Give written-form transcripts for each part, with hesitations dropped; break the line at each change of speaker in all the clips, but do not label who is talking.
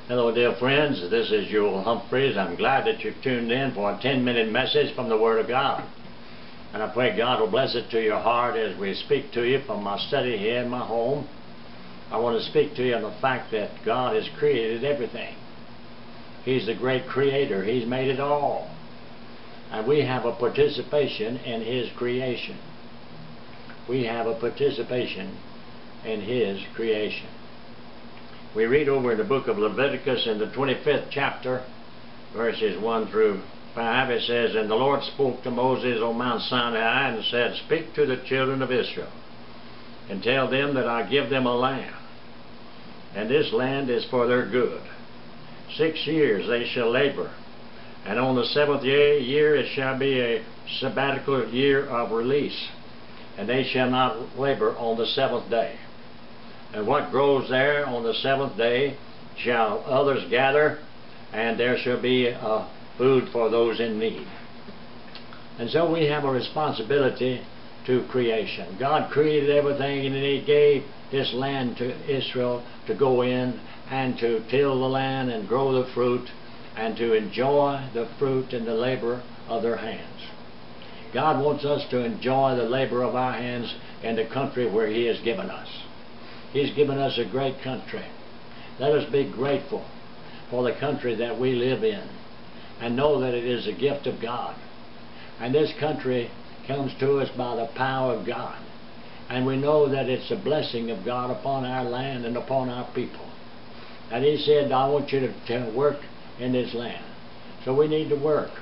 Hello, dear friends. This is Joel Humphreys. I'm glad that you've tuned in for a 10-minute message from the Word of God. And I pray God will bless it to your heart as we speak to you from my study here in my home. I want to speak to you on the fact that God has created everything. He's the great creator. He's made it all. And we have a participation in His creation. We have a participation in His creation. We read over in the book of Leviticus in the 25th chapter, verses 1 through 5, it says, "And the Lord spoke to Moses on Mount Sinai and said, Speak to the children of Israel, and tell them that I give them a land, and this land is for their good. 6 years they shall labor, and on the 7th year it shall be a sabbatical year of release, and they shall not labor on the 7th day. And what grows there on the 7th day shall others gather, and there shall be food for those in need." And so we have a responsibility to creation. God created everything, and He gave this land to Israel to go in and to till the land and grow the fruit and to enjoy the fruit and the labor of their hands. God wants us to enjoy the labor of our hands in the country where He has given us. He's given us a great country. Let us be grateful for the country that we live in and know that it is a gift of God. And this country comes to us by the power of God. And we know that it's a blessing of God upon our land and upon our people. And He said, I want you to work in this land. So we need to work.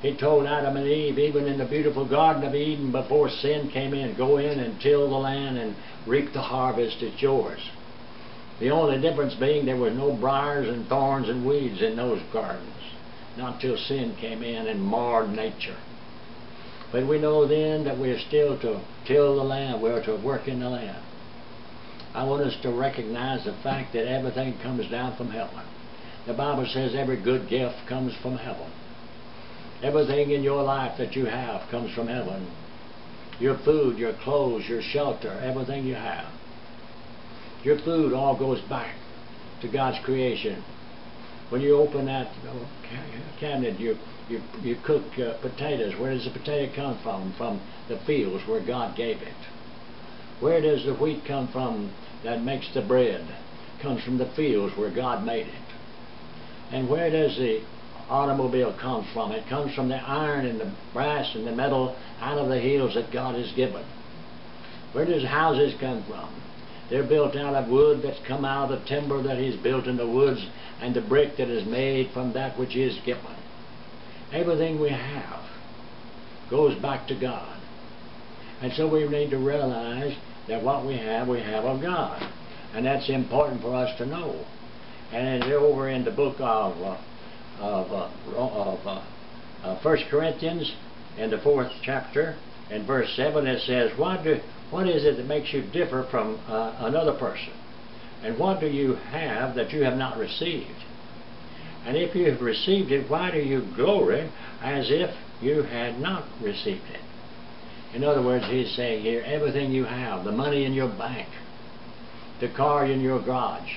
He told Adam and Eve, even in the beautiful Garden of Eden before sin came in, go in and till the land and reap the harvest. It's yours. The only difference being there were no briars and thorns and weeds in those gardens. Not till sin came in and marred nature. But we know then that we're still to till the land. We're to work in the land. I want us to recognize the fact that everything comes down from heaven. The Bible says every good gift comes from heaven. Everything in your life that you have comes from heaven. Your food, your clothes, your shelter, everything you have. Your food all goes back to God's creation. When you open that cabinet, you cook potatoes. Where does the potato come from? From the fields where God gave it. Where does the wheat come from that makes the bread? It comes from the fields where God made it. And where does the automobile come from? It comes from the iron and the brass and the metal out of the hills that God has given. Where does houses come from? They're built out of wood that's come out of the timber that He's built in the woods and the brick that is made from that which He has given. Everything we have goes back to God. And so we need to realize that what we have of God. And that's important for us to know. And over in the book of 1 Corinthians in the 4th chapter in verse 7 it says, what is it that makes you differ from another person? And what do you have that you have not received? And if you have received it, why do you glory as if you had not received it? In other words, he's saying here, everything you have, the money in your bank, the car in your garage,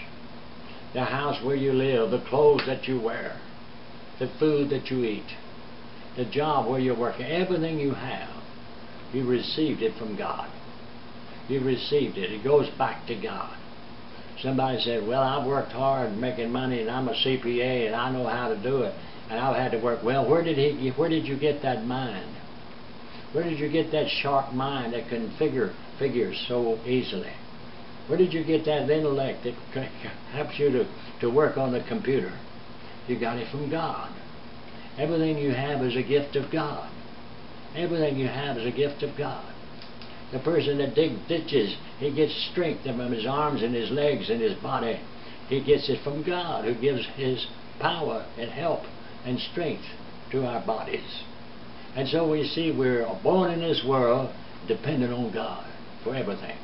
the house where you live, the clothes that you wear, the food that you eat, the job where you're working, everything you have, you received it from God. You received it. It goes back to God. Somebody said, well, I've worked hard making money and I'm a CPA and I know how to do it and I've had to work. Well, where did you get that mind? Where did you get that sharp mind that can figure figures so easily? Where did you get that intellect that helps you to work on the computer? You got it from God. Everything you have is a gift of God. Everything you have is a gift of God. The person that digs ditches, he gets strength from his arms and his legs and his body. He gets it from God, who gives His power and help and strength to our bodies. And so we see we're born in this world dependent on God for everything.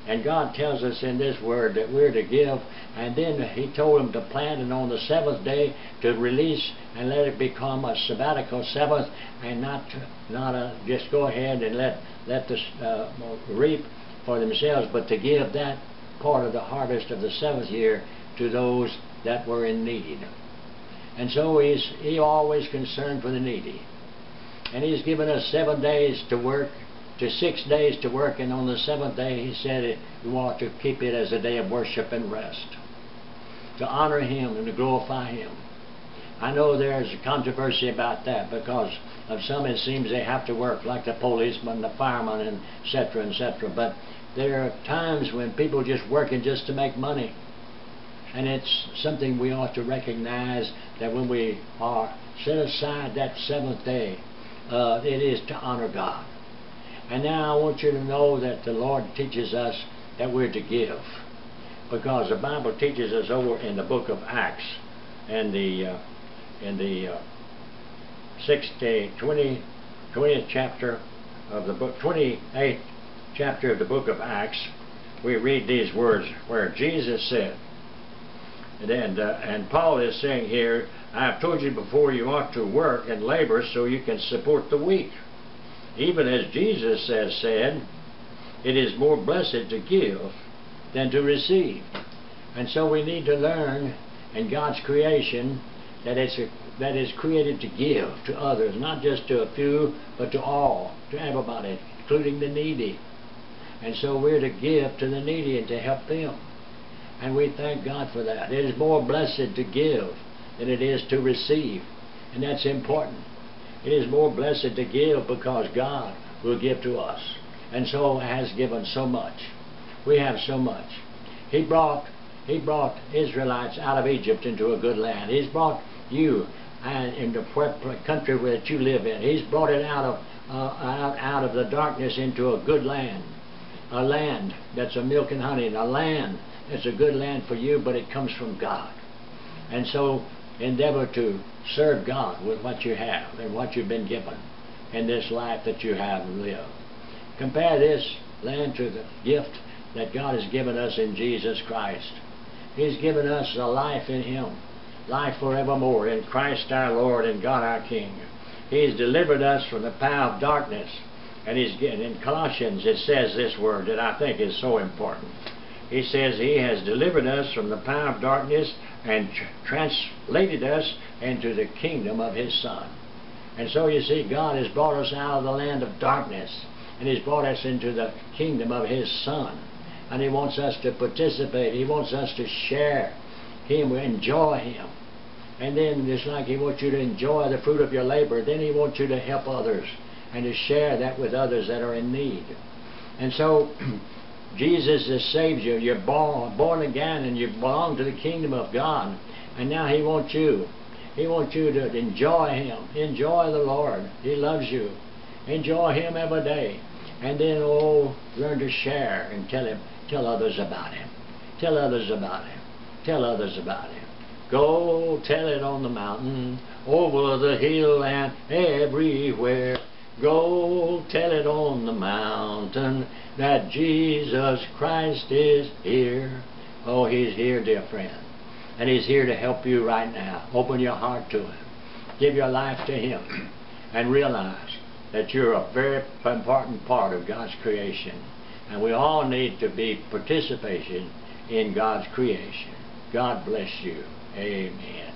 And God tells us in this word that we're to give, and then He told them to plant, and on the 7th day to release and let it become a sabbatical Sabbath, and not just go ahead and let the reap for themselves, but to give that part of the harvest of the 7th year to those that were in need. And so He always concerned for the needy. And He's given us 7 days to work, to 6 days to work, and on the 7th day He said we ought to keep it as a day of worship and rest, to honor Him and to glorify Him. I know there's a controversy about that, because of some it seems they have to work, like the policemen, the firemen, and etc., etc. But there are times when people just working just to make money. And it's something we ought to recognize, that when we are set aside that 7th day, it is to honor God. And now I want you to know that the Lord teaches us that we're to give, because the Bible teaches us over in the book of Acts, and the 20th chapter of the book, 28th chapter of the book of Acts, we read these words where Jesus said, and Paul is saying here, I have told you before, you ought to work and labor so you can support the weak. Even as Jesus has said, it is more blessed to give than to receive. And so we need to learn in God's creation that is created to give to others, not just to a few, but to all, to everybody, including the needy. And so we're to give to the needy and to help them. And we thank God for that. It is more blessed to give than it is to receive. And that's important. It is more blessed to give because God will give to us. And so has given so much. We have so much. He brought Israelites out of Egypt into a good land. He's brought you in the country that you live in. He's brought it out of the darkness into a good land. A land that's a milk and honey, and a land that's a good land for you, but it comes from God. And so endeavor to serve God with what you have and what you've been given in this life that you have lived. Compare this land to the gift that God has given us in Jesus Christ. He's given us a life in Him, life forevermore in Christ our Lord and God our King. He's delivered us from the power of darkness. And in Colossians it says this word that I think is so important. He says He has delivered us from the power of darkness and translated us into the kingdom of His Son. And so you see, God has brought us out of the land of darkness, and He's brought us into the kingdom of His Son. And He wants us to participate. He wants us to share Him, enjoy Him. And then just like He wants you to enjoy the fruit of your labor, then He wants you to help others and to share that with others that are in need. And so Jesus has saved you. You're born again, and you belong to the kingdom of God. And now He wants you. He wants you to enjoy Him. Enjoy the Lord. He loves you. Enjoy Him every day. And then, learn to share and tell others about Him. Tell others about Him. Tell others about Him. Go tell it on the mountain, over the hill, and everywhere. Go tell it on the mountain that Jesus Christ is here. Oh, He's here, dear friend. And He's here to help you right now. Open your heart to Him. Give your life to Him. And realize that you're a very important part of God's creation. And we all need to be participation in God's creation. God bless you. Amen.